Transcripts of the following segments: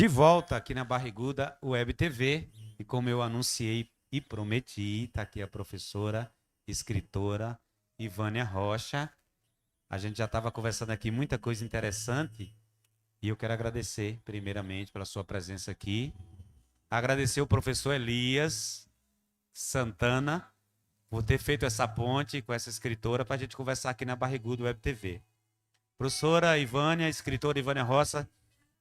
De volta aqui na Barriguda Web TV, e como eu anunciei e prometi, está aqui a professora, escritora Ivânia Rocha. A gente já estava conversando aqui muita coisa interessante e eu quero agradecer primeiramente pela sua presença aqui. Agradecer o professor Elias Santana por ter feito essa ponte com essa escritora para a gente conversar aqui na Barriguda Web TV. Professora Ivânia, escritora Ivânia Rocha,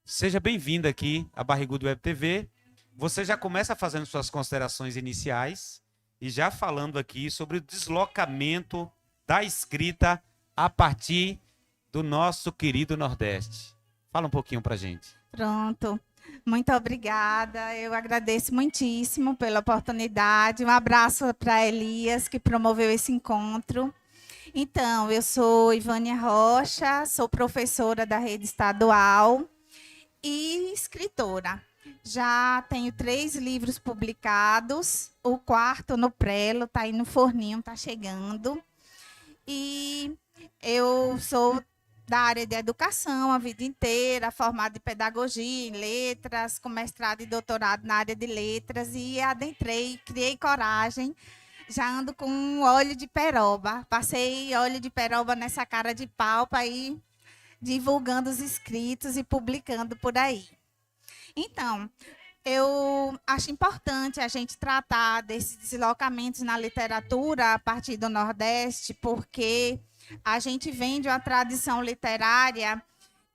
seja bem-vinda aqui à Barriguda Web TV. Você já começa fazendo suas considerações iniciais e já falando aqui sobre o deslocamento da escrita a partir do nosso querido Nordeste. Fala um pouquinho para a gente. Pronto. Muito obrigada. Eu agradeço muitíssimo pela oportunidade. Um abraço para Elias, que promoveu esse encontro. Então, eu sou Ivânia Rocha, sou professora da rede estadual e escritora. Já tenho 3 livros publicados, o 4º no prelo, está aí no forninho, está chegando. E eu sou da área de educação a vida inteira, formada em pedagogia, em letras, com mestrado e doutorado na área de letras, e adentrei, criei coragem, já ando com óleo de peroba. Passei óleo de peroba nessa cara de pau para ir divulgando os escritos e publicando por aí. Então, eu acho importante a gente tratar desses deslocamentos na literatura a partir do Nordeste, porque a gente vem de uma tradição literária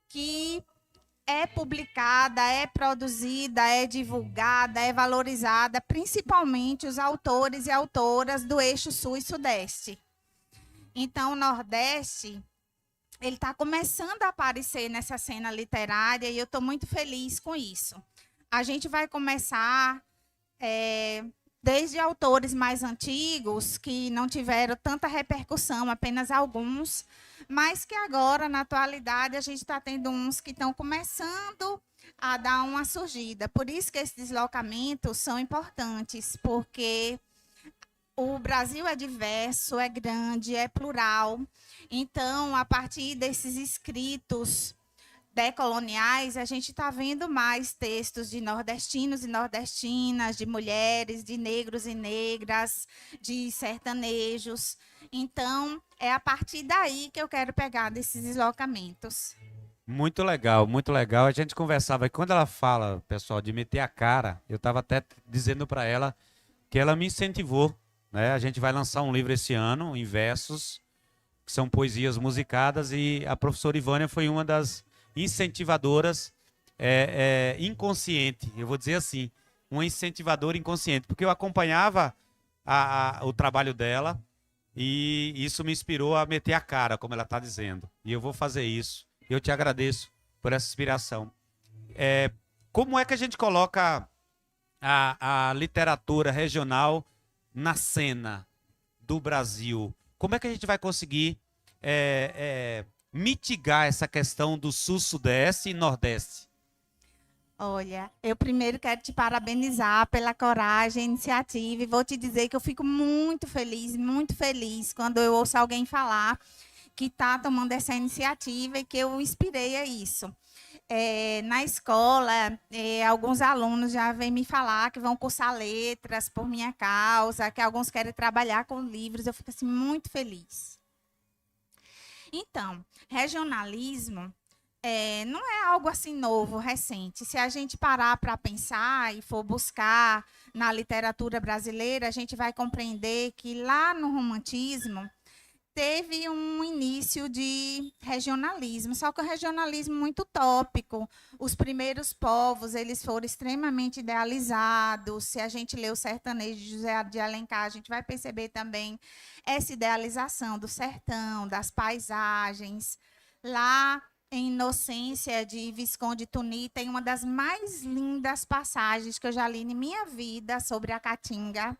que é publicada, é produzida, é divulgada, é valorizada, principalmente os autores e autoras do eixo sul e sudeste. Então, o Nordeste, ele está começando a aparecer nessa cena literária e eu estou muito feliz com isso. A gente vai começar desde autores mais antigos, que não tiveram tanta repercussão, apenas alguns, mas que agora, na atualidade, a gente está tendo uns que estão começando a dar uma surgida. Por isso que esses deslocamentos são importantes, porque o Brasil é diverso, é grande, é plural. Então, a partir desses escritos decoloniais, a gente está vendo mais textos de nordestinos e nordestinas, de mulheres, de negros e negras, de sertanejos. Então, é a partir daí que eu quero pegar desses deslocamentos. Muito legal, muito legal. A gente conversava e quando ela fala, pessoal, de meter a cara, eu estava até dizendo para ela que ela me incentivou, né? A gente vai lançar um livro esse ano, em versos, que são poesias musicadas, e a professora Ivânia foi uma das incentivadoras inconsciente, eu vou dizer assim, uma incentivadora inconsciente, porque eu acompanhava o trabalho dela e isso me inspirou a meter a cara, como ela está dizendo. E eu vou fazer isso. Eu te agradeço por essa inspiração. Como é que a gente coloca a literatura regional na cena do Brasil? Como é que a gente vai conseguir mitigar essa questão do sul-sudeste e nordeste? Olha, eu primeiro quero te parabenizar pela coragem, iniciativa, e vou te dizer que eu fico muito feliz quando eu ouço alguém falar que está tomando essa iniciativa e que eu inspirei a isso. Na escola, alguns alunos já vêm me falar que vão cursar letras por minha causa, que alguns querem trabalhar com livros, eu fico assim muito feliz. Então, regionalismo não é algo assim novo, recente. Se a gente parar para pensar e for buscar na literatura brasileira, a gente vai compreender que lá no romantismo teve um início de regionalismo, só que o regionalismo muito utópico. Os primeiros povos, eles foram extremamente idealizados. Se a gente lê o sertanejo de José de Alencar, a gente vai perceber também essa idealização do sertão, das paisagens. Lá em Inocência, de Visconde Tuni, tem uma das mais lindas passagens que eu já li em minha vida sobre a Caatinga.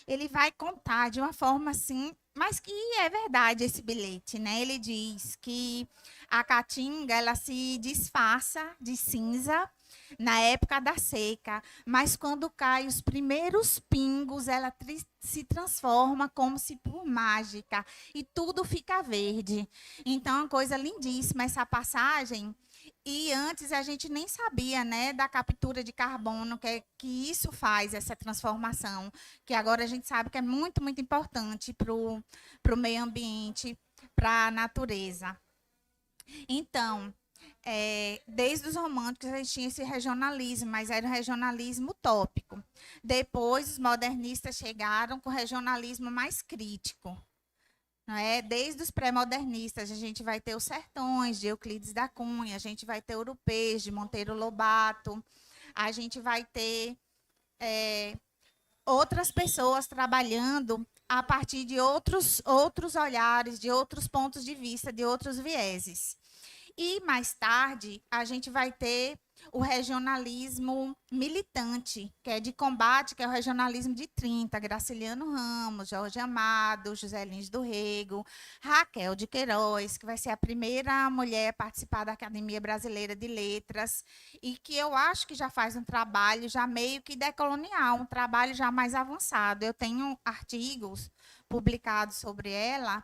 Ele vai contar de uma forma assim, mas que é verdade esse bilhete, né? Ele diz que a Caatinga, ela se disfarça de cinza na época da seca, mas quando caem os primeiros pingos, ela se transforma como se por mágica e tudo fica verde. Então, é uma coisa lindíssima essa passagem. E antes a gente nem sabia, né, da captura de carbono, que isso faz, essa transformação, que agora a gente sabe que é muito, muito importante para o meio ambiente, para a natureza. Então, desde os românticos a gente tinha esse regionalismo, mas era um regionalismo utópico. Depois, os modernistas chegaram com o regionalismo mais crítico. Não é? Desde os pré-modernistas, a gente vai ter os sertões de Euclides da Cunha, a gente vai ter Urupês de Monteiro Lobato, a gente vai ter outras pessoas trabalhando a partir de outros olhares, de outros pontos de vista, de outros vieses. E mais tarde, a gente vai ter o regionalismo militante, que é de combate, que é o regionalismo de 30, Graciliano Ramos, Jorge Amado, José Lins do Rego, Raquel de Queiroz, que vai ser a primeira mulher a participar da Academia Brasileira de Letras, e que eu acho que já faz um trabalho já meio que decolonial, um trabalho já mais avançado. Eu tenho artigos publicados sobre ela,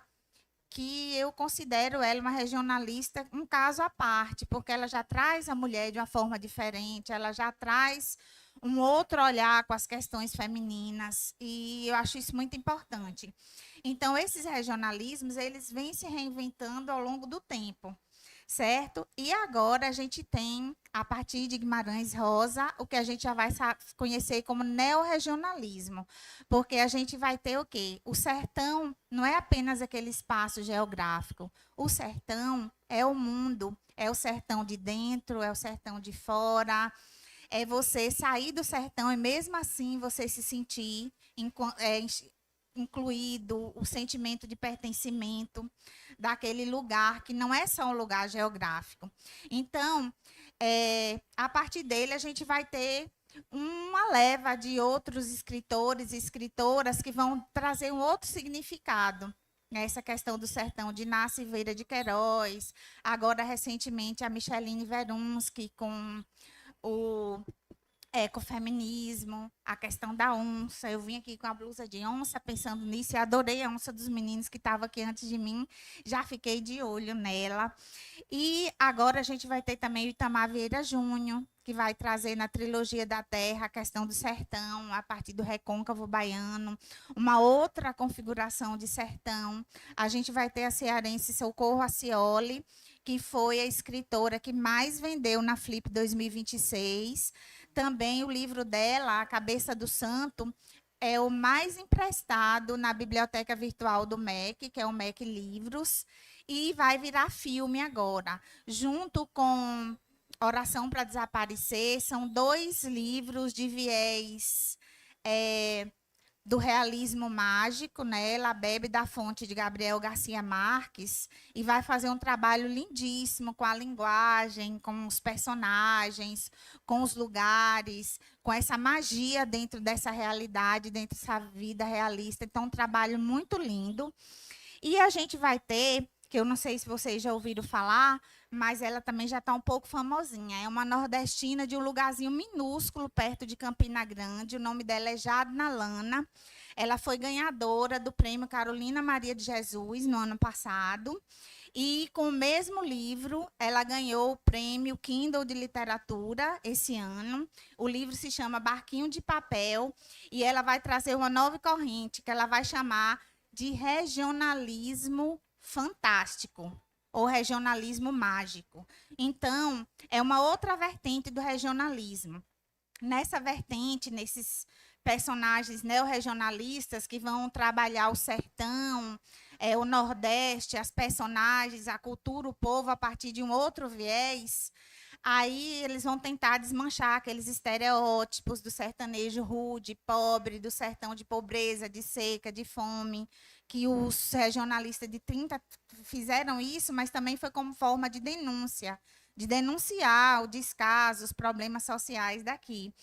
que eu considero ela uma regionalista, um caso à parte, porque ela já traz a mulher de uma forma diferente, ela já traz um outro olhar com as questões femininas, e eu acho isso muito importante. Então, esses regionalismos, eles vêm se reinventando ao longo do tempo, certo? E agora a gente tem, a partir de Guimarães Rosa, o que a gente já vai conhecer como neorregionalismo, porque a gente vai ter o quê? O sertão não é apenas aquele espaço geográfico, o sertão é o mundo, é o sertão de dentro, é o sertão de fora, é você sair do sertão e mesmo assim você se sentir incluído, o sentimento de pertencimento daquele lugar, que não é só um lugar geográfico. Então, a partir dele, a gente vai ter uma leva de outros escritores e escritoras que vão trazer um outro significado. Essa questão do sertão, de Inácio Silveira de Queiroz, agora, recentemente, a Micheline Verunsky, com o ecofeminismo, a questão da onça. Eu vim aqui com a blusa de onça pensando nisso e adorei a onça dos meninos que estavam aqui antes de mim. Já fiquei de olho nela. E agora a gente vai ter também o Itamar Vieira Júnior, que vai trazer na trilogia da Terra a questão do sertão, a partir do recôncavo baiano, uma outra configuração de sertão. A gente vai ter a cearense Socorro Acioli, que foi a escritora que mais vendeu na Flip 2026. Também o livro dela, A Cabeça do Santo, é o mais emprestado na biblioteca virtual do MEC, que é o MEC Livros, e vai virar filme agora, junto com Oração para Desaparecer. São 2 livros de viés do realismo mágico, né? Ela bebe da fonte de Gabriel Garcia Marques e vai fazer um trabalho lindíssimo com a linguagem, com os personagens, com os lugares, com essa magia dentro dessa realidade, dentro dessa vida realista. Então, um trabalho muito lindo. E a gente vai ter, que eu não sei se vocês já ouviram falar, mas ela também já está um pouco famosinha. É uma nordestina de um lugarzinho minúsculo perto de Campina Grande. O nome dela é Jadna Lana. Ela foi ganhadora do prêmio Carolina Maria de Jesus no ano passado. E com o mesmo livro, ela ganhou o prêmio Kindle de Literatura esse ano. O livro se chama Barquinho de Papel e ela vai trazer uma nova corrente que ela vai chamar de regionalismo fantástico ou regionalismo mágico. Então, é uma outra vertente do regionalismo. Nessa vertente, nesses personagens neorregionalistas que vão trabalhar o sertão, o Nordeste, as personagens, a cultura, o povo, a partir de um outro viés, aí eles vão tentar desmanchar aqueles estereótipos do sertanejo rude, pobre, do sertão de pobreza, de seca, de fome, que os regionalistas de 30 fizeram isso, mas também foi como forma de denúncia, de denunciar o descaso, os problemas sociais daqui.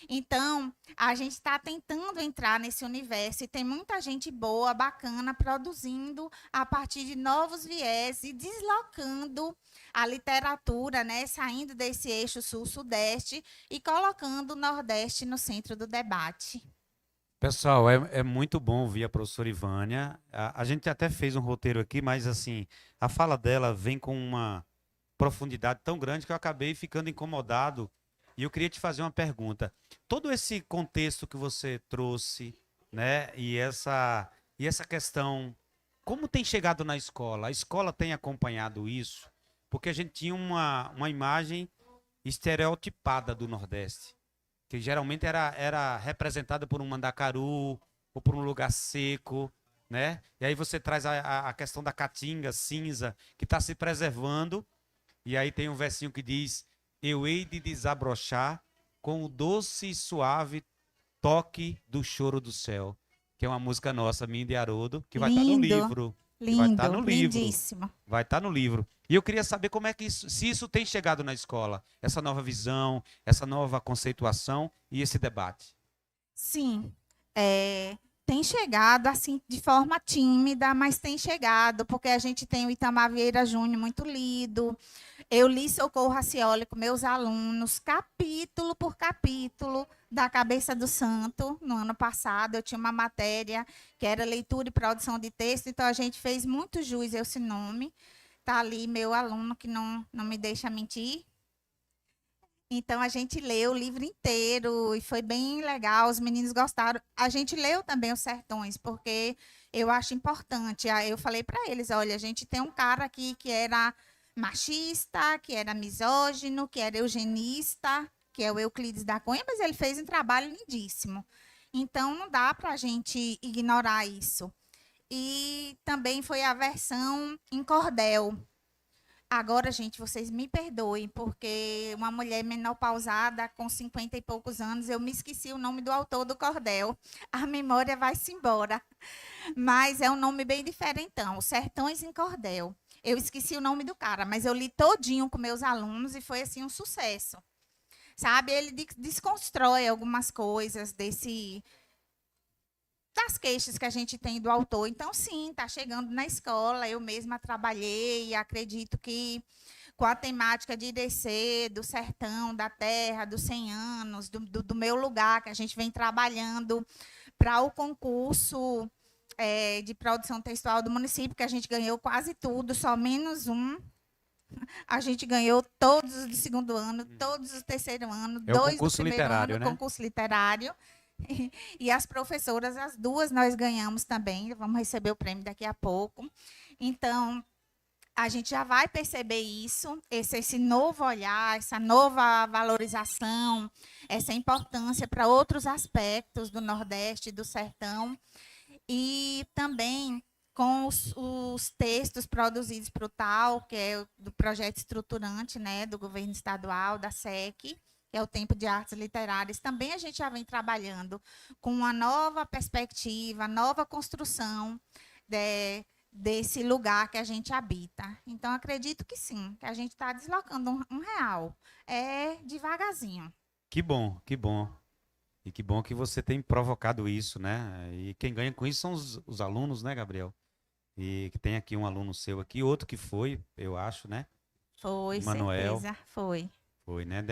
Então, a gente está tentando entrar nesse universo e tem muita gente boa, bacana, produzindo a partir de novos viés e deslocando a literatura, né, saindo desse eixo sul-sudeste e colocando o Nordeste no centro do debate. Pessoal, é muito bom ouvir a professora Ivânia. A gente até fez um roteiro aqui, mas assim, a fala dela vem com profundidade tão grande que eu acabei ficando incomodado. E eu queria te fazer uma pergunta. Todo esse contexto que você trouxe, né, e essa questão, como tem chegado na escola? A escola tem acompanhado isso? Porque a gente tinha uma imagem estereotipada do Nordeste, que geralmente era representada por um mandacaru ou por um lugar seco, né? E aí você traz a questão da caatinga cinza, que está se preservando, e aí tem um versinho que diz: eu hei de desabrochar com o doce e suave toque do choro do céu, que é uma música nossa, minha e de Haroldo, que vai estar no Lindo, livro. Que vai estar lindo, no livro. lindíssimo. Vai estar no livro. E eu queria saber como é que isso, se isso tem chegado na escola, essa nova visão, essa nova conceituação e esse debate. Sim, tem chegado assim de forma tímida, mas tem chegado, porque a gente tem o Itamar Vieira Júnior muito lido. Eu li Socorro Racioli com meus alunos, capítulo por capítulo, da Cabeça do Santo. No ano passado, eu tinha uma matéria que era leitura e produção de texto, então a gente fez muito jus a esse nome. Está ali meu aluno que não me deixa mentir. Então, a gente leu o livro inteiro e foi bem legal, os meninos gostaram. A gente leu também os Sertões, porque eu acho importante. Aí eu falei para eles, olha, a gente tem um cara aqui que era machista, que era misógino, que era eugenista, que é o Euclides da Cunha, mas ele fez um trabalho lindíssimo. Então, não dá para a gente ignorar isso. E também foi a versão em cordel. Agora, gente, vocês me perdoem, porque uma mulher menopausada com 50 e poucos anos, eu me esqueci o nome do autor do cordel. A memória vai-se embora. Mas é um nome bem diferentão, Sertões em Cordel. Eu esqueci o nome do cara, mas eu li todinho com meus alunos e foi assim um sucesso. Sabe, ele desconstrói algumas coisas das queixas que a gente tem do autor. Então, sim, está chegando na escola. Eu mesma trabalhei e acredito que com a temática de Irecê, do sertão, da terra, dos 100 anos, do meu lugar, que a gente vem trabalhando para o concurso de produção textual do município, que a gente ganhou quase tudo, só menos um. A gente ganhou todos os do segundo ano, todos os do terceiro ano, É o dois do concurso primeiro literário, ano, né? concurso literário. E as professoras, as duas nós ganhamos também, vamos receber o prêmio daqui a pouco. Então, a gente já vai perceber isso, esse novo olhar, essa nova valorização, essa importância para outros aspectos do Nordeste, do Sertão. E também com os textos produzidos para o TAL, que é do projeto estruturante, né, do governo estadual, da SEC, que é o Tempo de Artes Literárias, também a gente já vem trabalhando com uma nova perspectiva, nova construção desse lugar que a gente habita. Então, acredito que sim, que a gente está deslocando um real. É devagarzinho. Que bom, que bom. E que bom que você tem provocado isso, né? E quem ganha com isso são os alunos, né, Gabriel? E que tem aqui um aluno seu aqui, outro que foi, eu acho, né? Foi, Manuel. certeza, foi. Foi, né?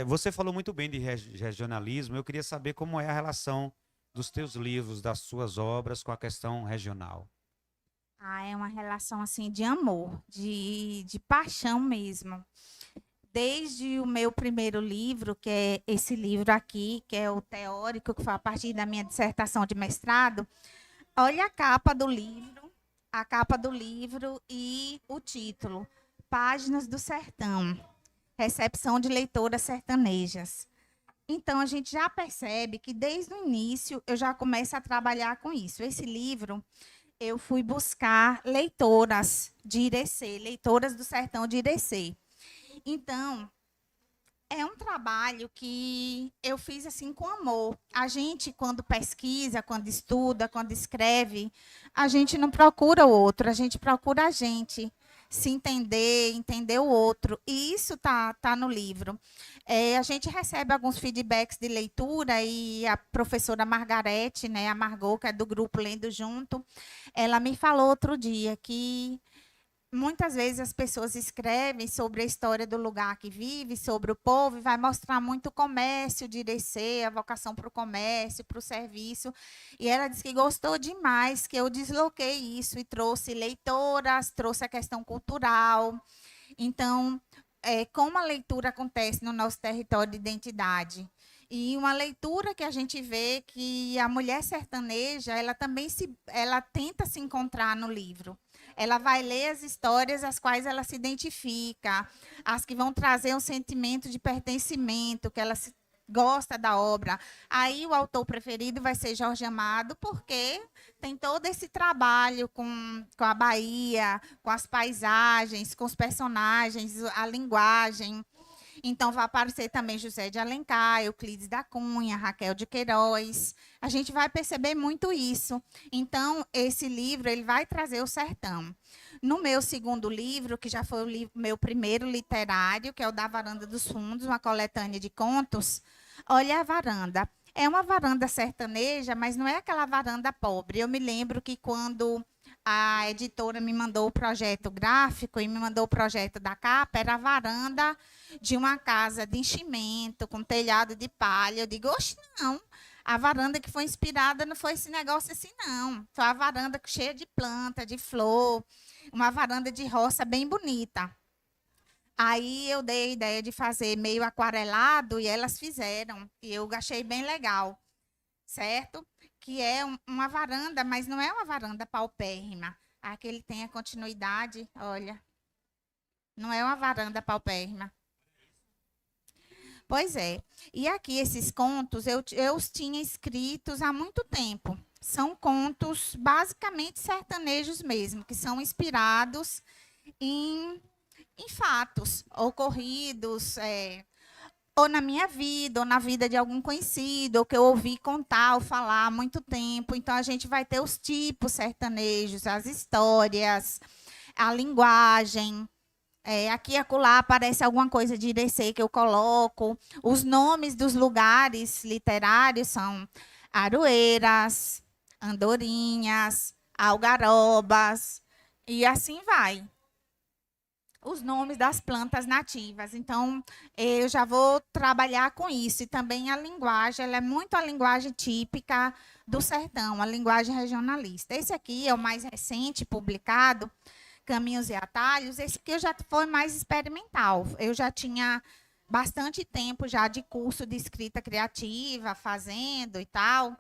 Você falou muito bem de regionalismo. Eu queria saber como é a relação dos teus livros, das suas obras com a questão regional. É uma relação assim de amor, de paixão mesmo. Desde o meu primeiro livro, que é esse livro aqui, que é o teórico, que foi a partir da minha dissertação de mestrado, olha a capa do livro e o título, Páginas do Sertão, recepção de leitoras sertanejas. Então, a gente já percebe que, desde o início, eu já começo a trabalhar com isso. Esse livro, eu fui buscar leitoras de Irecê, leitoras do sertão de Irecê. Então, é um trabalho que eu fiz assim com amor. A gente, quando pesquisa, quando estuda, quando escreve, a gente não procura o outro, a gente procura a gente. Se entender, entender o outro. E isso tá no livro. A gente recebe alguns feedbacks de leitura e a professora Margarete, né, a Margot, que é do grupo Lendo Junto, ela me falou outro dia que muitas vezes as pessoas escrevem sobre a história do lugar que vive, sobre o povo, e vai mostrar muito o comércio de Irecê, a vocação para o comércio, para o serviço. E ela disse que gostou demais, que eu desloquei isso e trouxe leitoras, trouxe a questão cultural. Então, como a leitura acontece no nosso território de identidade? E uma leitura que a gente vê que a mulher sertaneja, ela também ela tenta se encontrar no livro. Ela vai ler as histórias às quais ela se identifica, as que vão trazer um sentimento de pertencimento, que ela gosta da obra. Aí o autor preferido vai ser Jorge Amado, porque tem todo esse trabalho com a Bahia, com as paisagens, com os personagens, a linguagem. Então, vai aparecer também José de Alencar, Euclides da Cunha, Raquel de Queiroz. A gente vai perceber muito isso. Então, esse livro ele vai trazer o sertão. No meu segundo livro, que já foi o meu primeiro literário, que é o Da Varanda dos Fundos, uma coletânea de contos, olha a varanda. É uma varanda sertaneja, mas não é aquela varanda pobre. Eu me lembro que quando a editora me mandou o projeto gráfico e me mandou o projeto da capa, era a varanda de uma casa de enchimento, com telhado de palha. Eu digo, oxe, não. A varanda que foi inspirada não foi esse negócio assim, não. Foi a varanda cheia de planta, de flor, uma varanda de roça bem bonita. Aí eu dei a ideia de fazer meio aquarelado e elas fizeram. E eu achei bem legal, certo? Que é uma varanda, mas não é uma varanda paupérrima. Aqui ele tem a continuidade, olha. Não é uma varanda paupérrima. Pois é. E aqui esses contos eu os tinha escritos há muito tempo. São contos basicamente sertanejos mesmo, que são inspirados em fatos ocorridos, ou na minha vida, ou na vida de algum conhecido, ou que eu ouvi contar ou falar há muito tempo. Então, a gente vai ter os tipos sertanejos, as histórias, a linguagem. Aqui e acolá aparece alguma coisa de Irecê que eu coloco. Os nomes dos lugares literários são Aroeiras, Andorinhas, Algarobas, e assim vai. Os nomes das plantas nativas. Então, eu já vou trabalhar com isso. E também a linguagem, ela é muito a linguagem típica do sertão, a linguagem regionalista. Esse aqui é o mais recente publicado, Caminhos e Atalhos. Esse aqui já foi mais experimental. Eu já tinha bastante tempo já de curso de escrita criativa, fazendo e tal.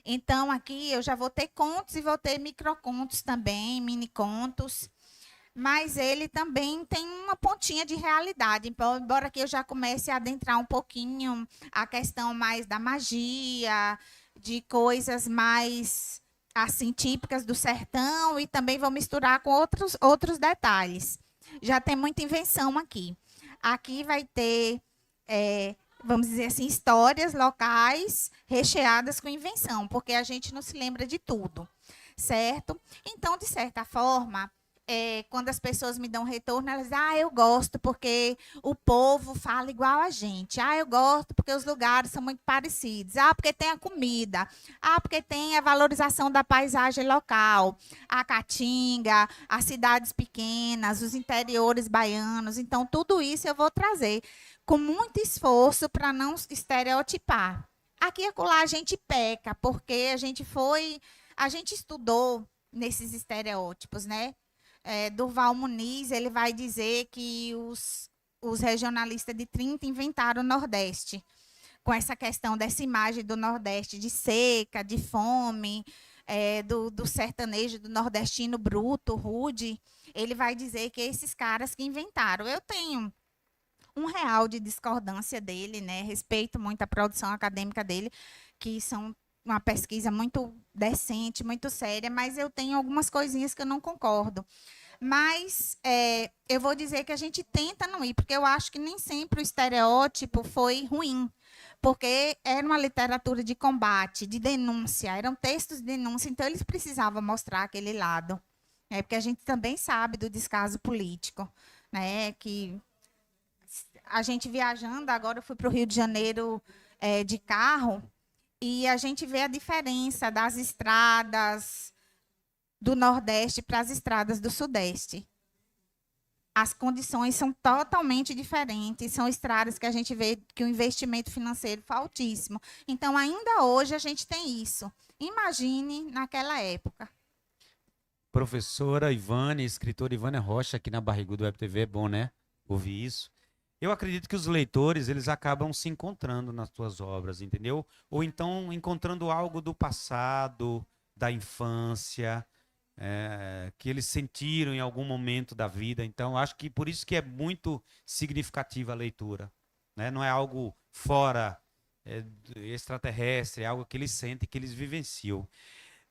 Então, aqui eu já vou ter contos e vou ter microcontos também, mini contos. Mas ele também tem uma pontinha de realidade. Embora que eu já comece a adentrar um pouquinho a questão mais da magia, de coisas mais assim típicas do sertão, e também vou misturar com outros detalhes. Já tem muita invenção aqui. Aqui vai ter, vamos dizer assim, histórias locais recheadas com invenção, porque a gente não se lembra de tudo, certo? Então, de certa forma, quando as pessoas me dão retorno, elas dizem, eu gosto porque o povo fala igual a gente. Eu gosto porque os lugares são muito parecidos. Porque tem a comida. Porque tem a valorização da paisagem local. A Caatinga, as cidades pequenas, os interiores baianos. Então, tudo isso eu vou trazer com muito esforço para não estereotipar. Aqui e acolá a gente peca, porque a gente estudou nesses estereótipos, né? Durval Muniz, ele vai dizer que os regionalistas de 30 inventaram o Nordeste, com essa questão dessa imagem do Nordeste de seca, de fome, do sertanejo, do nordestino bruto, rude. Ele vai dizer que esses caras que inventaram. Eu tenho R$ 1 de discordância dele, né? Respeito muito a produção acadêmica dele, que são uma pesquisa muito decente, muito séria, mas eu tenho algumas coisinhas que eu não concordo. Mas eu vou dizer que a gente tenta não ir, porque eu acho que nem sempre o estereótipo foi ruim, porque era uma literatura de combate, de denúncia, eram textos de denúncia, então eles precisavam mostrar aquele lado. Porque a gente também sabe do descaso político, né? Que a gente viajando, agora eu fui para o Rio de Janeiro de carro, e a gente vê a diferença das estradas do Nordeste para as estradas do Sudeste. as condições são totalmente diferentes, são estradas que a gente vê que o investimento financeiro foi altíssimo. Então, ainda hoje, a gente tem isso. Imagine naquela época. Professora Ivane, escritora Ivânia Rocha, aqui na Barrigudo Web TV, é bom, né? Ouvir isso. Eu acredito que os leitores, eles acabam se encontrando nas tuas obras, entendeu? Ou então encontrando algo do passado, da infância, que eles sentiram em algum momento da vida. Então, acho que por isso que é muito significativa a leitura, né? Não é algo fora, extraterrestre, é algo que eles sentem, que eles vivenciam.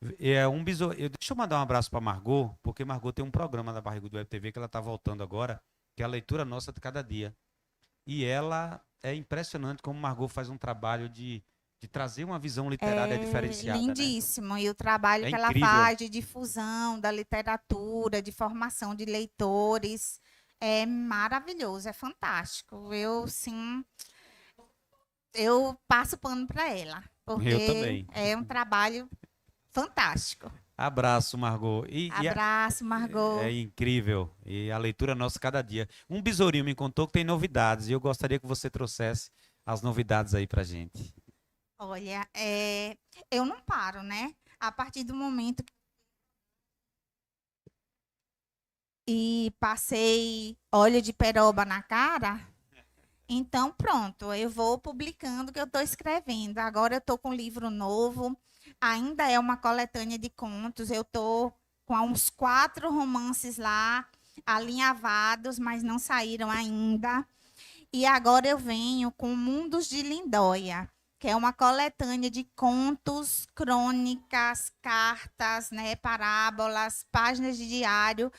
Deixa eu mandar um abraço para Margot, porque Margot tem um programa da Barriga do Web TV que ela está voltando agora, que é a leitura nossa de cada dia. E ela é impressionante como Margot faz um trabalho de trazer uma visão literária diferenciada, né? Lindíssimo. E o trabalho É que ela incrível. faz de difusão da literatura, de formação de leitores, é maravilhoso, é fantástico. Eu, sim, eu passo pano para ela, Eu porque também. é um trabalho fantástico. Abraço, Margot. Abraço, É Margot. incrível. E a leitura nossa cada dia. Um besourinho me contou que tem novidades e eu gostaria que você trouxesse as novidades aí pra gente. Olha, eu não paro, né? A partir do momento que passei óleo de peroba na cara, então pronto, eu vou publicando o que eu estou escrevendo. Agora eu estou com um livro novo, ainda é uma coletânea de contos. Eu estou com uns 4 romances lá, alinhavados, mas não saíram ainda. E agora eu venho com Mundos de Lindóia, que é uma coletânea de contos, crônicas, cartas, né, parábolas, páginas de diário,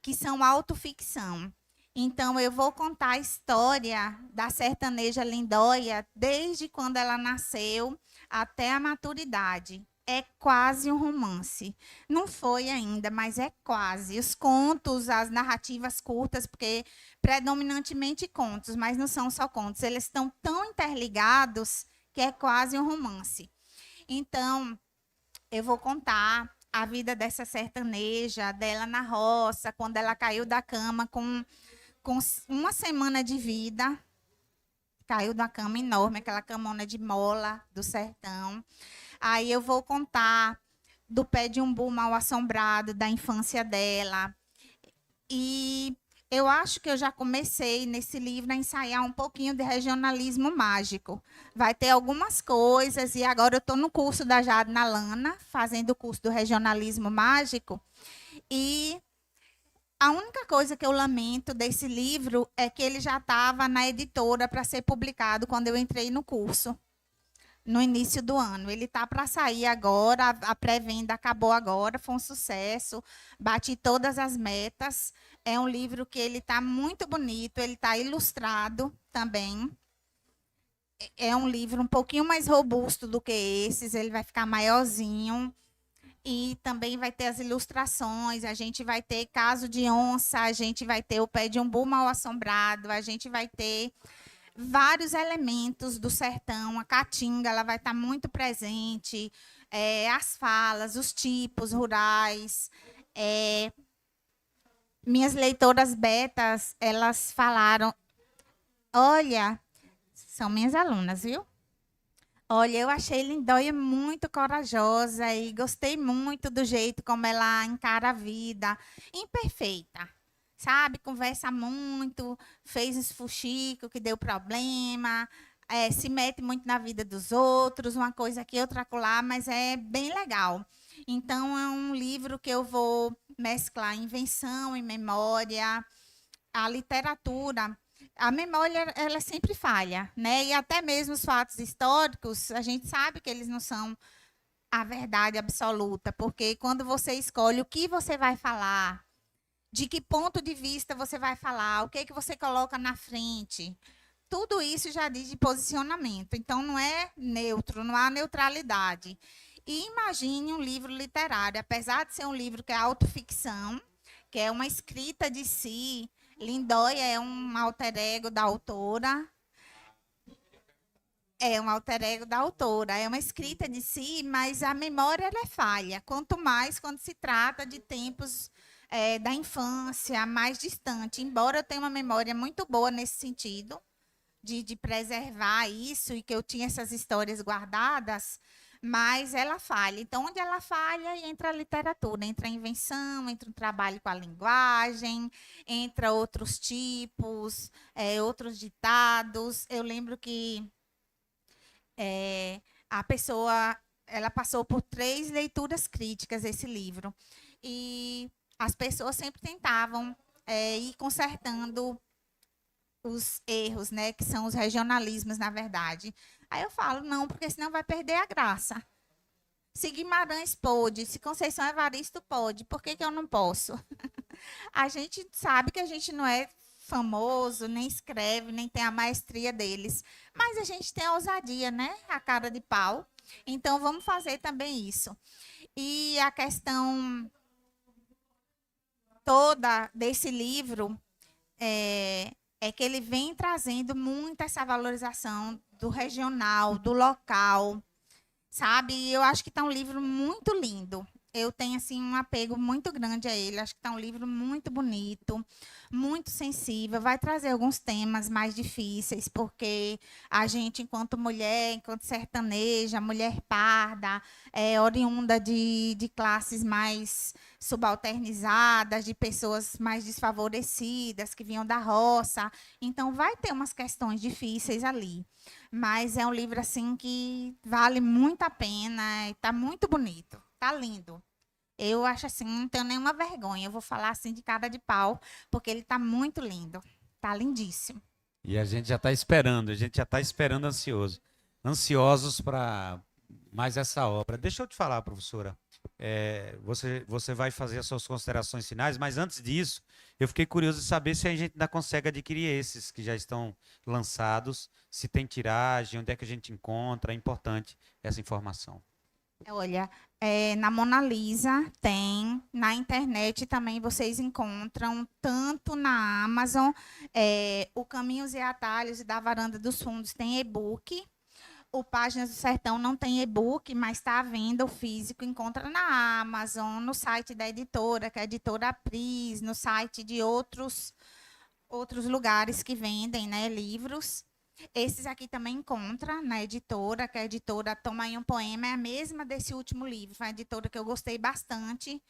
que são autoficção. Então, eu vou contar a história da sertaneja Lindóia desde quando ela nasceu até a maturidade. É quase um romance. Não foi ainda, mas é quase. Os contos, as narrativas curtas, porque predominantemente contos, mas não são só contos. Eles estão tão interligados que é quase um romance. Então, eu vou contar a vida dessa sertaneja, dela na roça, quando ela caiu da cama com uma semana de vida. Caiu da cama enorme, aquela camona de mola do sertão. Aí eu vou contar do pé de umbu mal assombrado, da infância dela. E eu acho que eu já comecei nesse livro a ensaiar um pouquinho de regionalismo mágico. Vai ter algumas coisas, e agora eu estou no curso da Jade Nalana, fazendo o curso do regionalismo mágico. E a única coisa que eu lamento desse livro é que ele já estava na editora para ser publicado quando eu entrei no curso, no início do ano. Ele está para sair agora, a pré-venda acabou agora, foi um sucesso, bati todas as metas. É um livro que ele está muito bonito, ele está ilustrado também. É um livro um pouquinho mais robusto do que esses, ele vai ficar maiorzinho. E também vai ter as ilustrações, a gente vai ter caso de onça, a gente vai ter o pé de umbu mal assombrado, a gente vai ter vários elementos do sertão. A caatinga ela vai estar muito presente, as falas, os tipos rurais. Minhas leitoras betas, elas falaram, olha, são minhas alunas, viu? Olha, eu achei Lindóia muito corajosa e gostei muito do jeito como ela encara a vida. Imperfeita, sabe? Conversa muito, fez os fuxicos que deu problema, se mete muito na vida dos outros, uma coisa aqui, outra acolá, mas é bem legal. Então, é um livro que eu vou mesclar invenção e memória, a literatura. A memória ela sempre falha, né? E até mesmo os fatos históricos, a gente sabe que eles não são a verdade absoluta, porque quando você escolhe o que você vai falar, de que ponto de vista você vai falar, o que é que você coloca na frente, tudo isso já diz de posicionamento. Então não é neutro, não há neutralidade. E imagine um livro literário, apesar de ser um livro que é autoficção, que é uma escrita de si. Lindóia é um alter ego da autora. É um alter ego da autora. É uma escrita de si, mas a memória ela é falha. Quanto mais quando se trata de tempos da infância, mais distante. Embora eu tenha uma memória muito boa nesse sentido, de preservar isso e que eu tinha essas histórias guardadas, mas ela falha. Então, onde ela falha, entra a literatura, entra a invenção, entra o trabalho com a linguagem, entra outros tipos, outros ditados. Eu lembro que a pessoa, ela passou por 3 leituras críticas esse livro e as pessoas sempre tentavam ir consertando os erros, né, que são os regionalismos, na verdade. Aí eu falo, não, porque senão vai perder a graça. Se Guimarães pôde, se Conceição Evaristo pode, por que eu não posso? A gente sabe que a gente não é famoso, nem escreve, nem tem a maestria deles, mas a gente tem a ousadia, né? A cara de pau. Então, vamos fazer também isso. E a questão toda desse livro é que ele vem trazendo muito essa valorização do regional, do local, sabe? E eu acho que está um livro muito lindo. Eu tenho assim um apego muito grande a ele. Acho que está um livro muito bonito, muito sensível. Vai trazer alguns temas mais difíceis, porque a gente, enquanto mulher, enquanto sertaneja, mulher parda, oriunda de classes mais subalternizadas, de pessoas mais desfavorecidas, que vinham da roça. Então, vai ter umas questões difíceis ali. Mas é um livro assim que vale muito a pena, está muito bonito, está lindo. Eu acho assim, não tenho nenhuma vergonha. Eu vou falar assim de cara de pau, porque ele está muito lindo. Está lindíssimo. E a gente já está esperando, ansiosos para mais essa obra. Deixa eu te falar, professora. Você vai fazer as suas considerações finais, mas antes disso, eu fiquei curioso de saber se a gente ainda consegue adquirir esses que já estão lançados, se tem tiragem, onde é que a gente encontra. É importante essa informação. Olha, na Mona Lisa tem, na internet também vocês encontram, tanto na Amazon, o Caminhos e Atalhos da Varanda dos Fundos tem e-book. O Páginas do Sertão não tem e-book, mas está à venda o físico, encontra na Amazon, no site da editora, que é a editora Pris, no site de outros lugares que vendem, né, livros. Esses aqui também encontra na editora, que é a editora Toma aí um Poema, é a mesma desse último livro. Foi uma editora que eu gostei bastante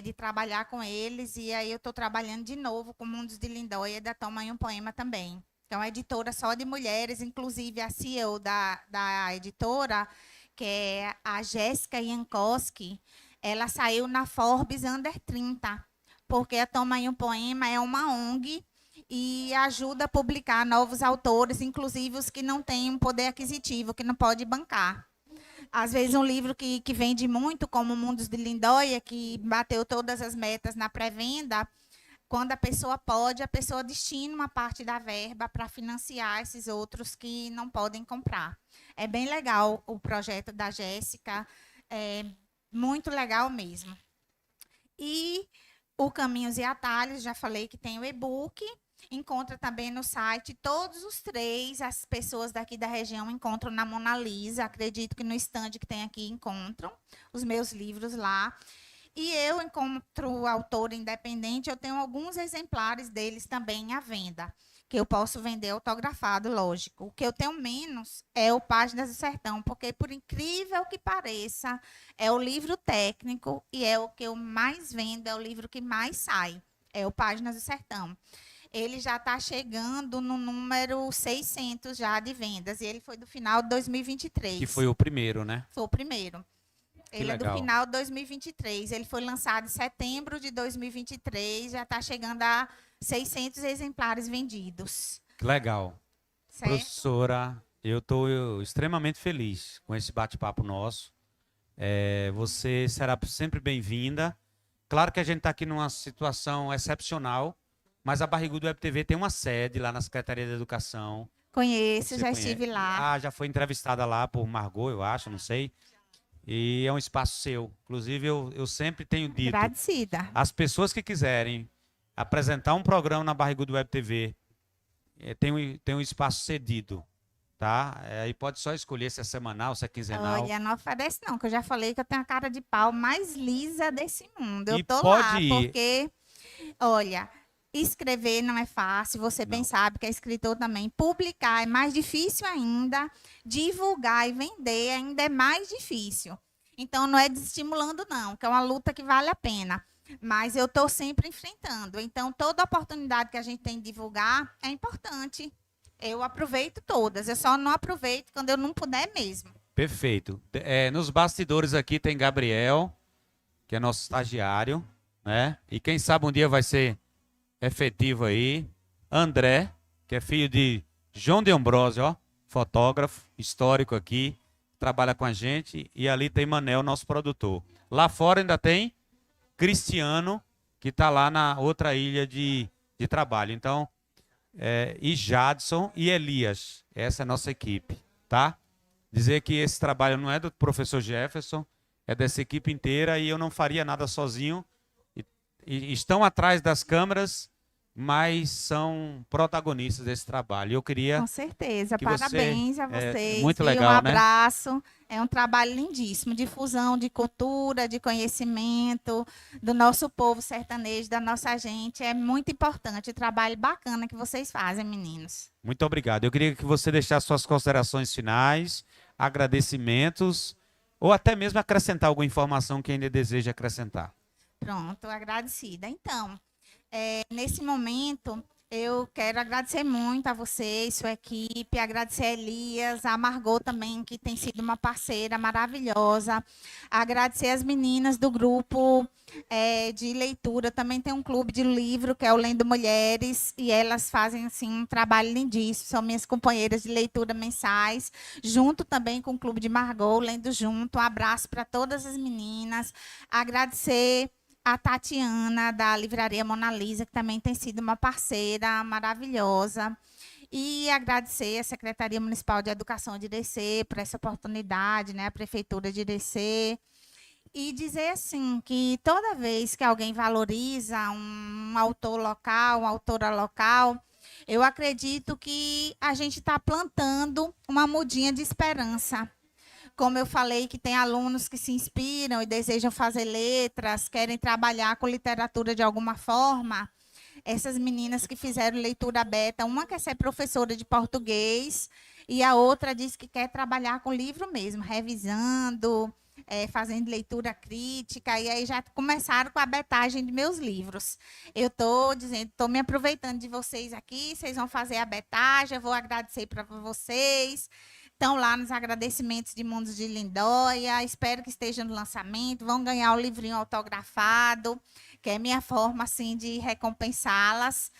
de trabalhar com eles, e aí eu estou trabalhando de novo com Mundos de Lindóia, da Toma aí um Poema também. Então, é uma editora só de mulheres, inclusive a CEO da editora, que é a Jéssica Jankowski, ela saiu na Forbes Under 30, porque a Toma aí um Poema é uma ONG e ajuda a publicar novos autores, inclusive os que não têm um poder aquisitivo, que não pode bancar. Às vezes, um livro que vende muito, como Mundos de Lindóia, que bateu todas as metas na pré-venda, quando a pessoa pode, a pessoa destina uma parte da verba para financiar esses outros que não podem comprar. É bem legal o projeto da Jéssica, é muito legal mesmo. E o Caminhos e Atalhos, já falei que tem o e-book, encontra também no site, todos os 3, as pessoas daqui da região encontram na Mona Lisa, acredito que no stand que tem aqui encontram os meus livros lá. E eu encontro autor independente, eu tenho alguns exemplares deles também à venda, que eu posso vender autografado, lógico. O que eu tenho menos é o Páginas do Sertão, porque, por incrível que pareça, é o livro técnico e é o que eu mais vendo, é o livro que mais sai, é o Páginas do Sertão. Ele já está chegando no número 600 já de vendas, e ele foi do final de 2023. Que foi o primeiro, né? Foi o primeiro. Ele é do final de 2023. Ele foi lançado em setembro de 2023. Já está chegando a 600 exemplares vendidos. Que legal. Certo? Professora, eu estou extremamente feliz com esse bate-papo nosso. Você será sempre bem-vinda. Claro que a gente está aqui numa situação excepcional, mas a Barrigudo Web TV tem uma sede lá na Secretaria de Educação. Conheço, já estive lá. Já foi entrevistada lá por Margot, eu acho, não sei. E é um espaço seu. Inclusive, eu sempre tenho dito... Agradecida. As pessoas que quiserem apresentar um programa na Barrigudo Web TV, tem um espaço cedido. tá? E pode só escolher se é semanal, se é quinzenal. Olha, não oferece não, que eu já falei que eu tenho a cara de pau mais lisa desse mundo. Eu E tô pode lá, ir. porque, olha, escrever não é fácil, você bem Não. sabe que é escritor também. Publicar é mais difícil ainda, divulgar e vender ainda é mais difícil. Então, não é desestimulando, não, que é uma luta que vale a pena. Mas eu estou sempre enfrentando. Então, toda oportunidade que a gente tem de divulgar é importante. Eu aproveito todas, eu só não aproveito quando eu não puder mesmo. Perfeito. Nos bastidores aqui tem Gabriel, que é nosso estagiário, né? E quem sabe um dia vai ser efetivo aí. André, que é filho de João de Ambrosio, ó, fotógrafo histórico aqui, trabalha com a gente. E ali tem Manel, nosso produtor. Lá fora ainda tem Cristiano, que está lá na outra ilha de trabalho. Então, e Jadson e Elias, essa é a nossa equipe, tá? Dizer que esse trabalho não é do professor Jefferson, é dessa equipe inteira e eu não faria nada sozinho. E estão atrás das câmeras, mas são protagonistas desse trabalho. Eu queria. Com certeza, que parabéns você- a vocês. muito E legal, um né? abraço. É um trabalho lindíssimo, difusão de cultura, de conhecimento do nosso povo sertanejo, da nossa gente. É muito importante o trabalho bacana que vocês fazem, meninos. Muito obrigado. Eu queria que você deixasse suas considerações finais, agradecimentos, ou até mesmo acrescentar alguma informação que ainda deseja acrescentar. Pronto, agradecida. Então, nesse momento, eu quero agradecer muito a vocês, sua equipe, agradecer a Elias, a Margot também, que tem sido uma parceira maravilhosa, agradecer as meninas do grupo de leitura, também tem um clube de livro, que é o Lendo Mulheres, e elas fazem assim, um trabalho lindíssimo, são minhas companheiras de leitura mensais, junto também com o clube de Margot, Lendo Junto. Um abraço para todas as meninas, agradecer a Tatiana, da Livraria Mona Lisa, que também tem sido uma parceira maravilhosa. E agradecer à Secretaria Municipal de Educação de Irecê por essa oportunidade, né? A Prefeitura de Irecê. E dizer assim, que toda vez que alguém valoriza um autor local, uma autora local, eu acredito que a gente está plantando uma mudinha de esperança. Como eu falei, que tem alunos que se inspiram e desejam fazer letras, querem trabalhar com literatura de alguma forma. Essas meninas que fizeram leitura aberta, uma quer ser professora de português e a outra diz que quer trabalhar com livro mesmo, revisando, fazendo leitura crítica, e aí já começaram com a betagem de meus livros. Eu estou dizendo, estou me aproveitando de vocês aqui, vocês vão fazer a betagem, eu vou agradecer para vocês. Estão lá nos agradecimentos de Mundos de Lindóia, espero que estejam no lançamento, vão ganhar o livrinho autografado, que é minha forma assim, de recompensá-las.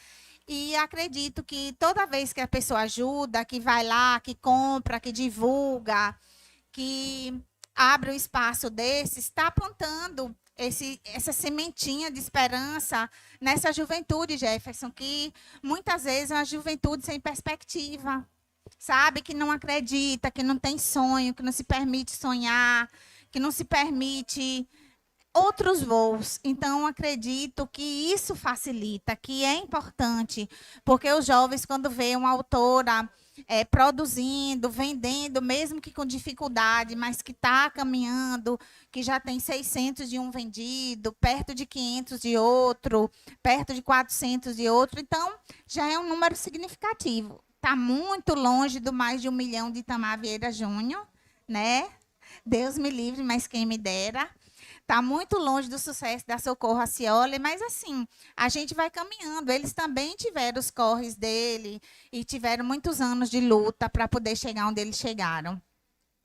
E acredito que toda vez que a pessoa ajuda, que vai lá, que compra, que divulga, que abre um espaço desse, está plantando essa sementinha de esperança nessa juventude, Jefferson, que muitas vezes é uma juventude sem perspectiva. Sabe, que não acredita, que não tem sonho, que não se permite sonhar, que não se permite outros voos. Então, acredito que isso facilita, que é importante, porque os jovens, quando veem uma autora produzindo, vendendo, mesmo que com dificuldade, mas que está caminhando, que já tem 600 de um vendido, perto de 500 de outro, perto de 400 de outro, então já é um número significativo. Está muito longe do mais de 1 milhão de Itamar Vieira Júnior, né? Deus me livre, mas quem me dera. Está muito longe do sucesso da Socorro Acioli, mas assim, a gente vai caminhando. Eles também tiveram os corres dele e tiveram muitos anos de luta para poder chegar onde eles chegaram,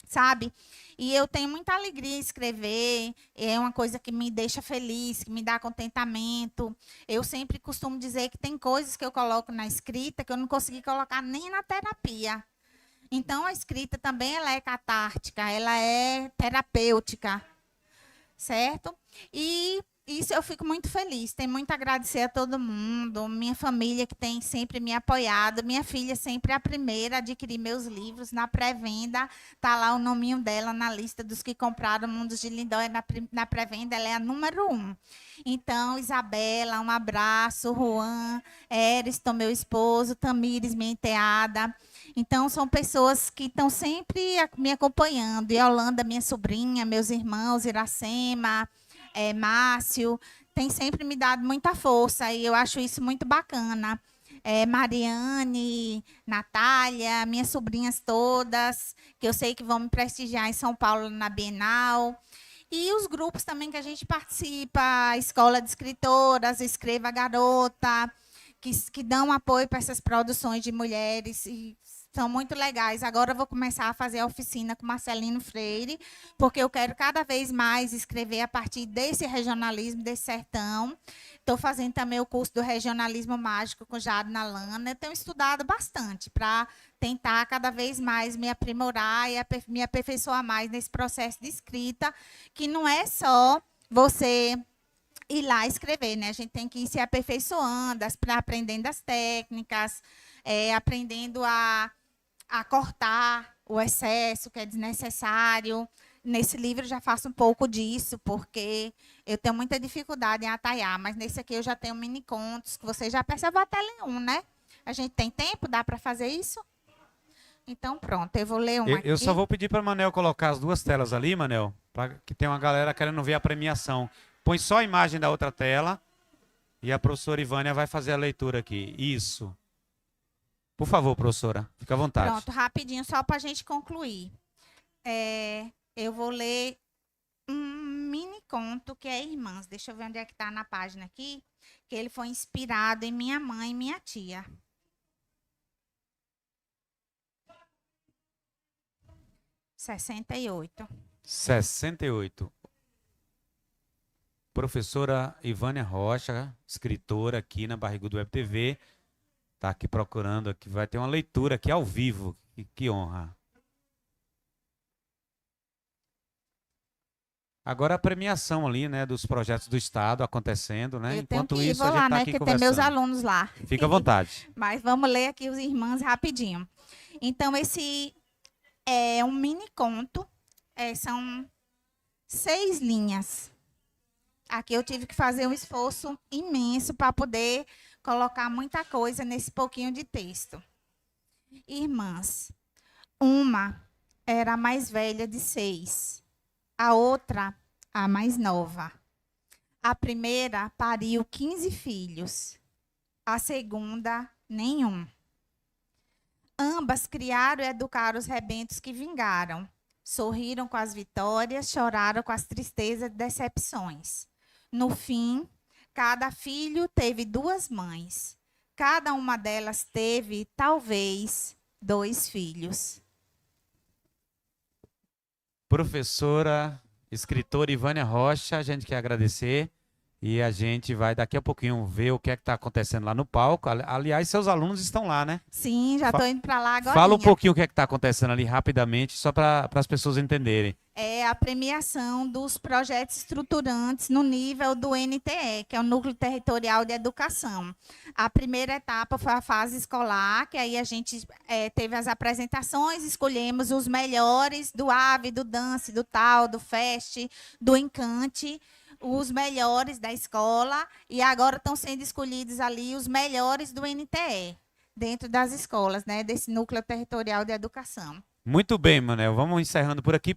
sabe? E eu tenho muita alegria em escrever, é uma coisa que me deixa feliz, que me dá contentamento. Eu sempre costumo dizer que tem coisas que eu coloco na escrita que eu não consegui colocar nem na terapia. Então, a escrita também ela é catártica, ela é terapêutica, certo? E isso eu fico muito feliz, tenho muito a agradecer a todo mundo, minha família que tem sempre me apoiado, minha filha sempre é a primeira a adquirir meus livros na pré-venda, está lá o nominho dela na lista dos que compraram Mundos de Lindóia na pré-venda, ela é a número 1. Então, Isabela, um abraço, Juan, Eriston, meu esposo, Tamires, minha enteada, Então, são pessoas que estão sempre me acompanhando. Yolanda, minha sobrinha, meus irmãos, Iracema, Márcio, tem sempre me dado muita força e eu acho isso muito bacana. Mariane, Natália, minhas sobrinhas todas, que eu sei que vão me prestigiar em São Paulo na Bienal. E os grupos também que a gente participa, a Escola de Escritoras, Escreva Garota, que dão apoio para essas produções de mulheres e são muito legais. Agora eu vou começar a fazer a oficina com Marcelino Freire, porque eu quero cada vez mais escrever a partir desse regionalismo, desse sertão. Estou fazendo também o curso do regionalismo mágico com Jado Nalana. Eu tenho estudado bastante para tentar cada vez mais me aprimorar e me aperfeiçoar mais nesse processo de escrita, que não é só você ir lá escrever, né? A gente tem que ir se aperfeiçoando, aprendendo as técnicas, aprendendo a cortar o excesso que é desnecessário. Nesse livro eu já faço um pouco disso, porque eu tenho muita dificuldade em atalhar, mas nesse aqui eu já tenho mini contos, que você já percebeu até ler um, né? A gente tem tempo? Dá para fazer isso? Então, pronto, eu vou ler um aqui. Eu só vou pedir para Manel colocar as duas telas ali, Manel, que tem uma galera querendo ver a premiação. Põe só a imagem da outra tela e a professora Ivânia vai fazer a leitura aqui. Isso. Por favor, professora, fica à vontade. Pronto, rapidinho, só para a gente concluir. Eu vou ler um mini conto que é Irmãs. Deixa eu ver onde é que está na página aqui, que ele foi inspirado em minha mãe e minha tia. 68. 68. Professora Ivânia Rocha, escritora aqui na Barrigudo Web TV, está aqui procurando, aqui vai ter uma leitura aqui ao vivo. Que honra. Agora a premiação ali, né, dos projetos do Estado acontecendo, né? Enquanto isso, a gente está aqui porque conversando. tem meus alunos lá. Fica à vontade. Mas vamos ler aqui os Irmãs rapidinho. Então, esse é um mini conto, são 6 linhas. Aqui eu tive que fazer um esforço imenso para poder colocar muita coisa nesse pouquinho de texto. Irmãs, uma era a mais velha de 6, a outra a mais nova. A primeira pariu 15 filhos, a segunda nenhum. Ambas criaram e educaram os rebentos que vingaram. Sorriram com as vitórias, choraram com as tristezas e decepções. No fim, cada filho teve 2 mães. Cada uma delas teve, talvez, 2 filhos. Professora, escritora Ivânia Rocha, a gente quer agradecer. E a gente vai daqui a pouquinho ver o que é que está acontecendo lá no palco. Aliás, seus alunos estão lá, né? Sim, já estou indo para lá agora. Fala um pouquinho o que é que está acontecendo ali rapidamente, só para as pessoas entenderem. É a premiação dos projetos estruturantes no nível do NTE, que é o Núcleo Territorial de Educação. A primeira etapa foi a fase escolar, que aí a gente teve as apresentações, escolhemos os melhores do AVE, do DANCE, do TAL, do FEST, do Encante, os melhores da escola, e agora estão sendo escolhidos ali os melhores do NTE, dentro das escolas, né, desse Núcleo Territorial de Educação. Muito bem, Manel. Vamos encerrando por aqui.